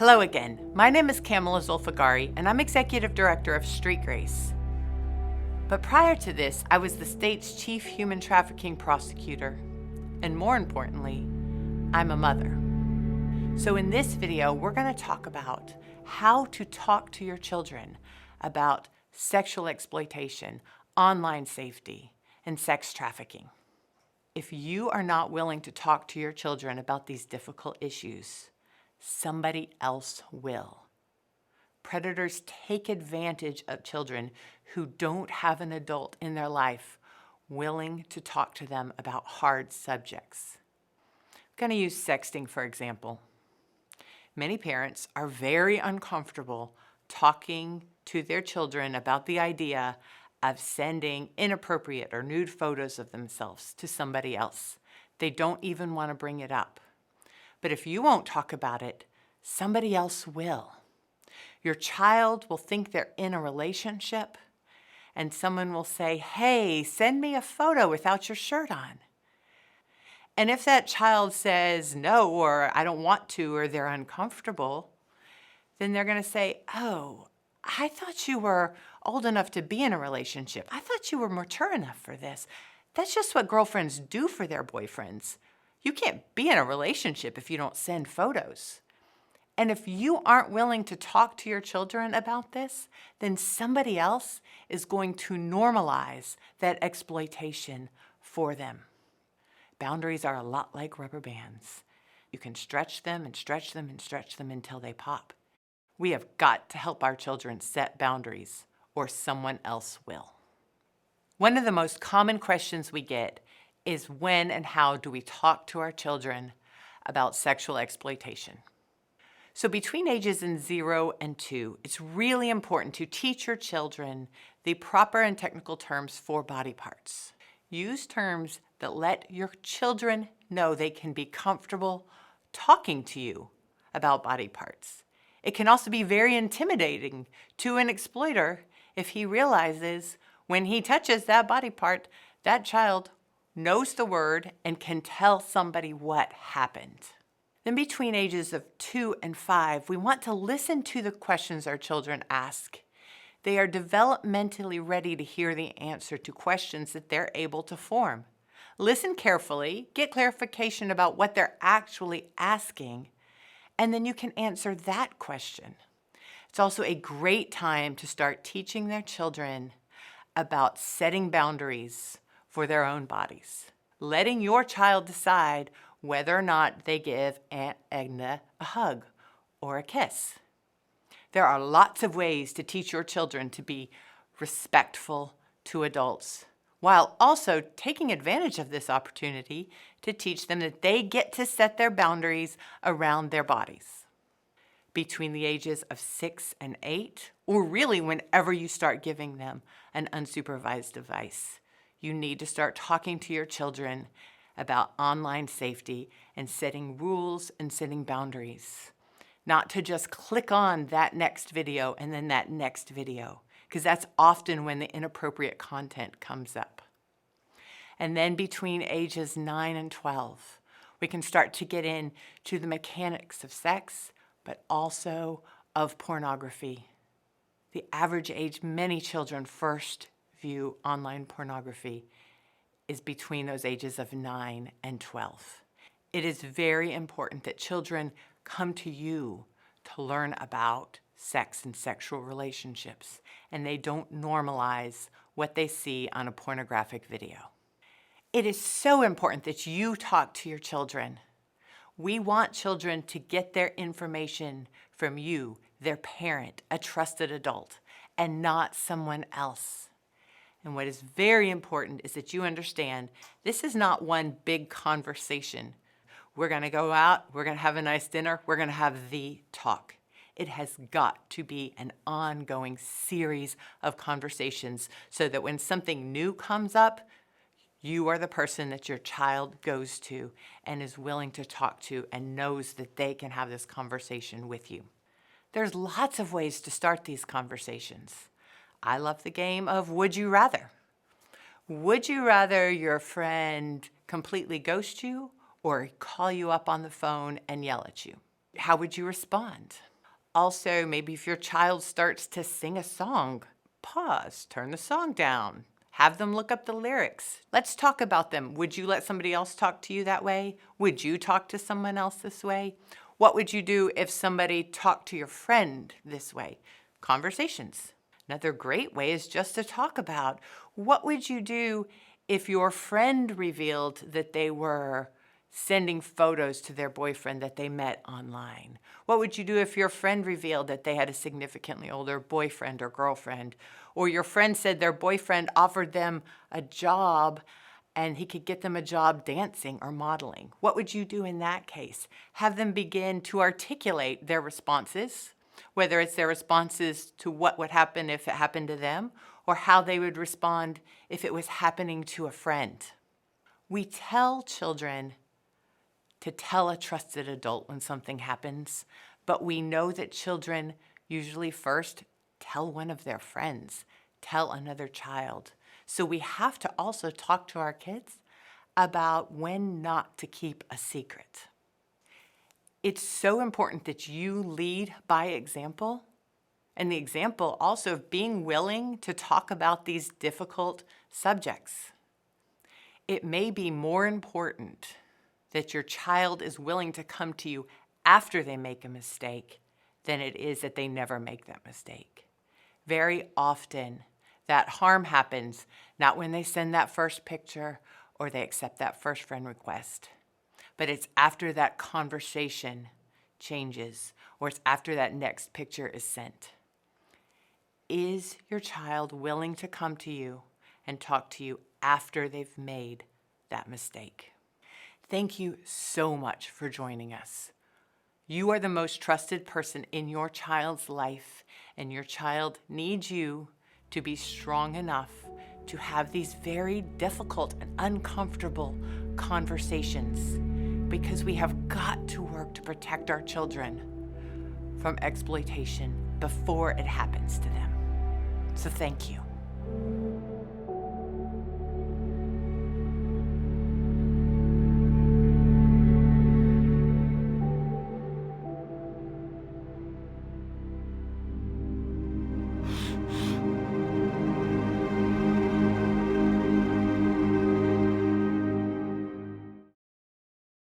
Hello again. My name is Kamala Zulfagari, and I'm Executive Director of Street Grace. But prior to this, I was the state's Chief Human Trafficking Prosecutor. And more importantly, I'm a mother. So in this video, we're going to talk about how to talk to your children about sexual exploitation, online safety, and sex trafficking. If you are not willing to talk to your children about these difficult issues, somebody else will. Predators take advantage of children who don't have an adult in their life willing to talk to them about hard subjects. I'm going to use sexting, for example. Many parents are very uncomfortable talking to their children about the idea of sending inappropriate or nude photos of themselves to somebody else. They don't even want to bring it up. But if you won't talk about it, somebody else will. Your child will think they're in a relationship, and someone will say, "Hey, send me a photo without your shirt on." And if that child says no, or "I don't want to," or they're uncomfortable, then they're going to say, "Oh, I thought you were old enough to be in a relationship. I thought you were mature enough for this. That's just what girlfriends do for their boyfriends. You can't be in a relationship if you don't send photos." And if you aren't willing to talk to your children about this, then somebody else is going to normalize that exploitation for them. Boundaries are a lot like rubber bands. You can stretch them and stretch them and stretch them until they pop. We have got to help our children set boundaries, or someone else will. One of the most common questions we get is when and how do we talk to our children about sexual exploitation? So between ages 0 and 2, it's really important to teach your children the proper and technical terms for body parts. Use terms that let your children know they can be comfortable talking to you about body parts. It can also be very intimidating to an exploiter if he realizes when he touches that body part, that child knows the word and can tell somebody what happened. Then between ages of 2 and 5, we want to listen to the questions our children ask. They are developmentally ready to hear the answer to questions that they're able to form. Listen carefully, get clarification about what they're actually asking, and then you can answer that question. It's also a great time to start teaching their children about setting boundaries for their own bodies. Letting your child decide whether or not they give Aunt Edna a hug or a kiss. There are lots of ways to teach your children to be respectful to adults, while also taking advantage of this opportunity to teach them that they get to set their boundaries around their bodies. Between the ages of 6 and 8, or really whenever you start giving them an unsupervised device, you need to start talking to your children about online safety and setting rules and setting boundaries. Not to just click on that next video and then that next video, because that's often when the inappropriate content comes up. And then between ages 9 and 12, we can start to get into the mechanics of sex, but also of pornography. The average age many children first view online pornography is between those ages of 9 and 12. It is very important that children come to you to learn about sex and sexual relationships, and they don't normalize what they see on a pornographic video. It is so important that you talk to your children. We want children to get their information from you, their parent, a trusted adult, and not someone else. And what is very important is that you understand this is not one big conversation. We're going to go out, we're going to have a nice dinner, we're going to have the talk. It has got to be an ongoing series of conversations so that when something new comes up, you are the person that your child goes to and is willing to talk to and knows that they can have this conversation with you. There's lots of ways to start these conversations. I love the game of Would You Rather. Would you rather your friend completely ghost you or call you up on the phone and yell at you? How would you respond? Also, maybe if your child starts to sing a song, pause, turn the song down, have them look up the lyrics. Let's talk about them. Would you let somebody else talk to you that way? Would you talk to someone else this way? What would you do if somebody talked to your friend this way? Conversations. Another great way is just to talk about what would you do if your friend revealed that they were sending photos to their boyfriend that they met online? What would you do if your friend revealed that they had a significantly older boyfriend or girlfriend? Or your friend said their boyfriend offered them a job and he could get them a job dancing or modeling. What would you do in that case? Have them begin to articulate their responses, whether it's their responses to what would happen if it happened to them, or how they would respond if it was happening to a friend. We tell children to tell a trusted adult when something happens, but we know that children usually first tell one of their friends, tell another child. So we have to also talk to our kids about when not to keep a secret. It's so important that you lead by example, and the example also of being willing to talk about these difficult subjects. It may be more important that your child is willing to come to you after they make a mistake than it is that they never make that mistake. Very often, that harm happens not when they send that first picture or they accept that first friend request, but it's after that conversation changes or it's after that next picture is sent. Is your child willing to come to you and talk to you after they've made that mistake? Thank you so much for joining us. You are the most trusted person in your child's life, and your child needs you to be strong enough to have these very difficult and uncomfortable conversations, because we have got to work to protect our children from exploitation before it happens to them. So thank you.